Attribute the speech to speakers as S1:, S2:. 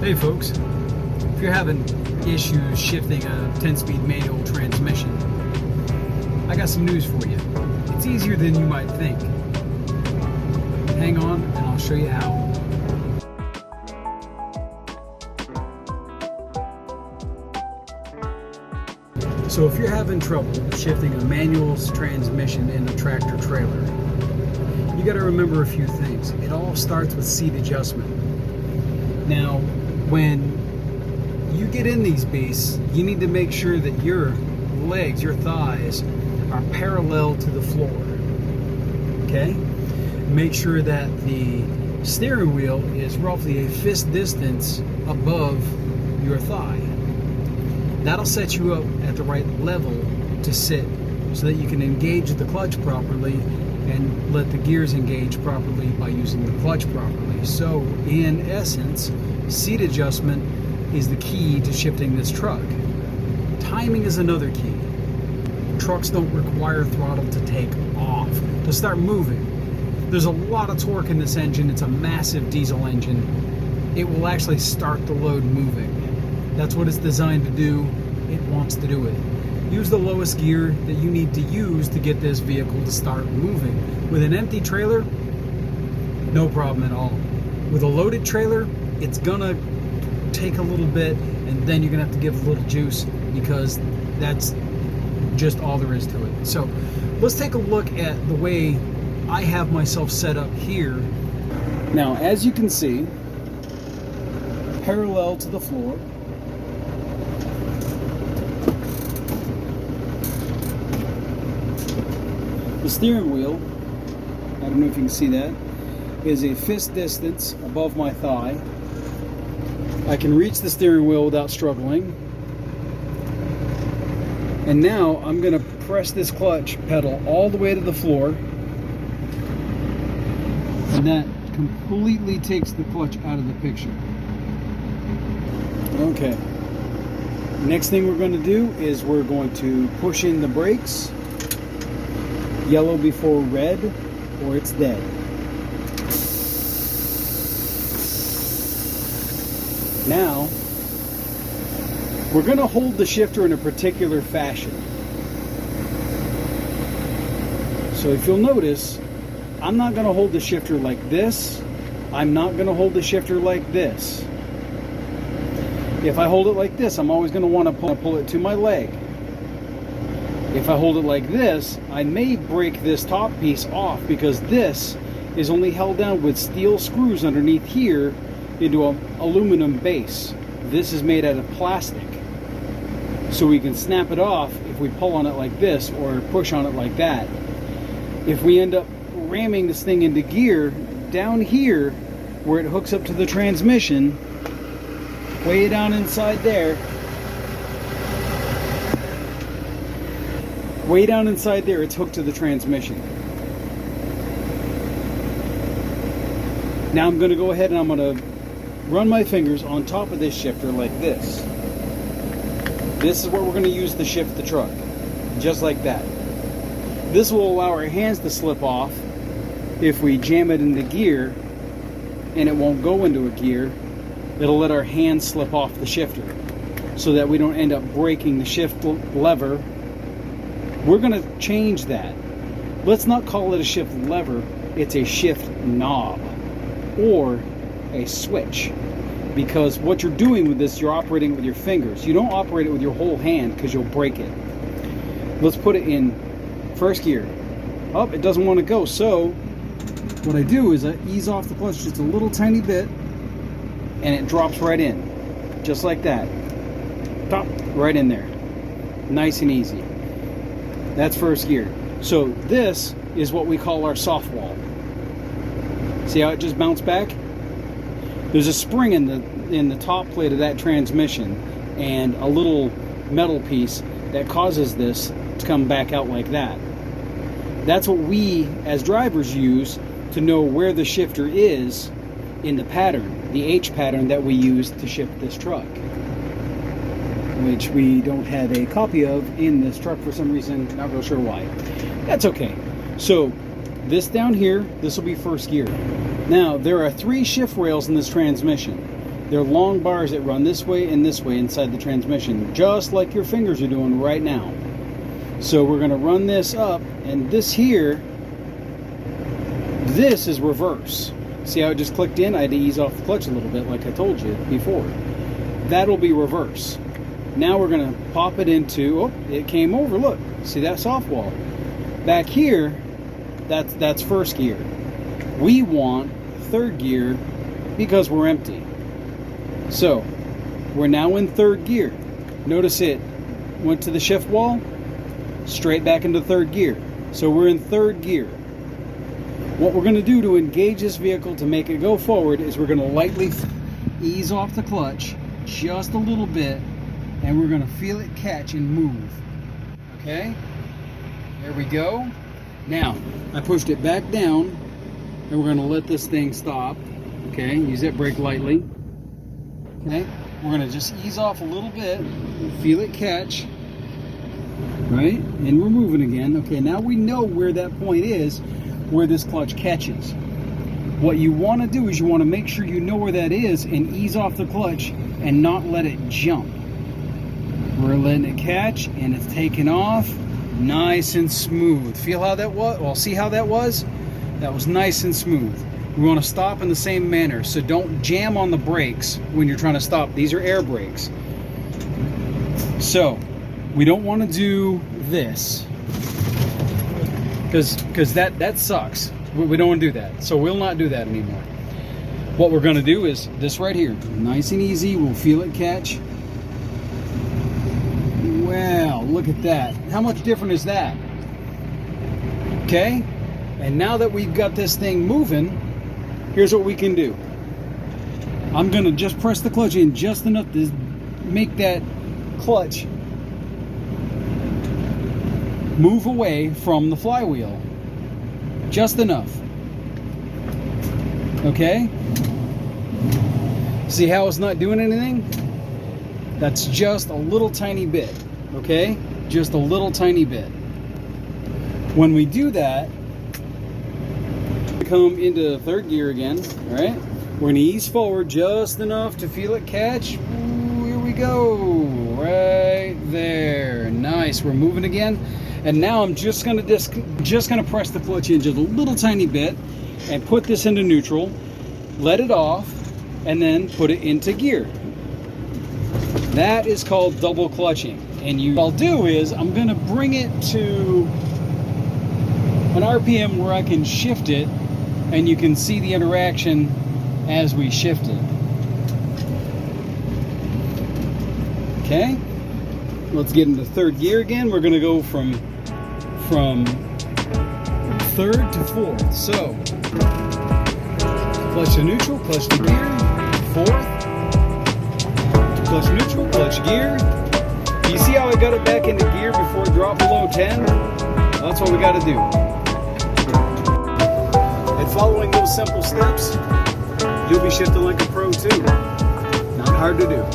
S1: Hey folks, if you're having issues shifting a 10-speed manual transmission, I got some news for you. It's easier than you might think. Hang on and I'll show you how. So if you're having trouble shifting a manual transmission in a tractor trailer, you got to remember a few things. It all starts with seat adjustment. Now, when you get in these beasts, you need to make sure that your legs, your thighs, are parallel to the floor. Okay? Make sure that the steering wheel is roughly a fist distance above your thigh. That'll set you up at the right level to sit so that you can engage the clutch properly and let the gears engage properly by using the clutch properly. So, in essence, seat adjustment is the key to shifting this truck. Timing is another key. Trucks don't require throttle to take off, to start moving. There's a lot of torque in this engine. It's a massive diesel engine. It will actually start the load moving. That's what it's designed to do. It wants to do it. Use the lowest gear that you need to use to get this vehicle to start moving. With an empty trailer, no problem at all. With a loaded trailer, it's gonna take a little bit, and then you're gonna have to give a little juice, because that's just all there is to it. So let's take a look at the way I have myself set up here. Now, as you can see, parallel to the floor, the steering wheel, I don't know if you can see that, is a fist distance above my thigh. I can reach the steering wheel without struggling. And now I'm going to press this clutch pedal all the way to the floor. And that completely takes the clutch out of the picture. Okay. Next thing we're going to do is we're going to push in the brakes. Yellow before red, or it's dead. Now, we're going to hold the shifter in a particular fashion. So if you'll notice, I'm not going to hold the shifter like this. I'm not going to hold the shifter like this. If I hold it like this, I'm always going to want to pull it to my leg. If I hold it like this, I may break this top piece off, because this is only held down with steel screws underneath here into an aluminum base. This is made out of plastic. So we can snap it off if we pull on it like this or push on it like that. If we end up ramming this thing into gear, down here where it hooks up to the transmission, way down inside there, it's hooked to the transmission. Now I'm going to go ahead and I'm going to run my fingers on top of this shifter like this. This is where we're going to use to shift the truck. Just like that. This will allow our hands to slip off if we jam it into gear, and it won't go into a gear. It'll let our hands slip off the shifter so that we don't end up breaking the shift lever. We're going to change that. Let's not call it a shift lever. It's a shift knob or a switch, because what you're doing with this, you're operating with your fingers. You don't operate it with your whole hand, because you'll break it. Let's put it in first gear. Oh, it doesn't want to go. So what I do is I ease off the clutch just a little tiny bit, and it drops right in, just like that. Pop, right in there. Nice and easy. That's first gear. So this is what we call our soft wall. See how it just bounced back? There's a spring in the top plate of that transmission, and a little metal piece that causes this to come back out like that. That's what we as drivers use to know where the shifter is in the pattern, the H pattern that we use to shift this truck, which we don't have a copy of in this truck for some reason. Not real sure why. That's okay. So this down here, this will be first gear. Now, there are 3 shift rails in this transmission. They're long bars that run this way and this way inside the transmission, just like your fingers are doing right now. So we're going to run this up, and this here, this is reverse. See how it just clicked in? I had to ease off the clutch a little bit like I told you before. That'll be reverse. Now we're going to pop it into, oh, it came over, look. See that soft wall? Back here, that's first gear. We want third gear because we're empty. So, we're now in third gear. Notice it went to the shift wall, straight back into third gear. So we're in third gear. What we're going to do to engage this vehicle to make it go forward is we're going to lightly ease off the clutch just a little bit, and we're going to feel it catch and move. Okay? There we go. Now, I pushed it back down, and we're going to let this thing stop. Okay? Use that brake lightly. Okay? We're going to just ease off a little bit, feel it catch. Right? And we're moving again. Okay, now we know where that point is, where this clutch catches. What you want to do is you want to make sure you know where that is and ease off the clutch and not let it jump. We're letting it catch and it's taking off nice and smooth. Feel how that was? Well, see how that was? That was nice and smooth. We want to stop in the same manner, so don't jam on the brakes when you're trying to stop. These are air brakes. So we don't want to do this because that sucks. We don't want to do that. So we'll not do that anymore. What we're going to do is this right here. Nice and easy. We'll feel it catch. Wow, look at that. How much different is that? Okay? And now that we've got this thing moving, here's what we can do. I'm going to just press the clutch in just enough to make that clutch move away from the flywheel. Just enough. Okay? See how it's not doing anything? That's just a little tiny bit. Okay? Just a little tiny bit. When we do that, we come into third gear again. Alright? We're going to ease forward just enough to feel it catch. Ooh, here we go. Right there. Nice. We're moving again. And now I'm just gonna press the clutch in just a little tiny bit and put this into neutral, let it off, and then put it into gear. That is called double clutching. And what I'll do is I'm gonna bring it to an RPM where I can shift it, and you can see the interaction as we shift it. Okay, let's get into third gear again. We're gonna go from third to fourth. So, clutch to neutral, clutch to gear, fourth, clutch neutral, clutch gear. You see how I got it back into gear before it dropped below 10? That's what we got to do. And following those simple steps, you'll be shifting like a pro too. Not hard to do.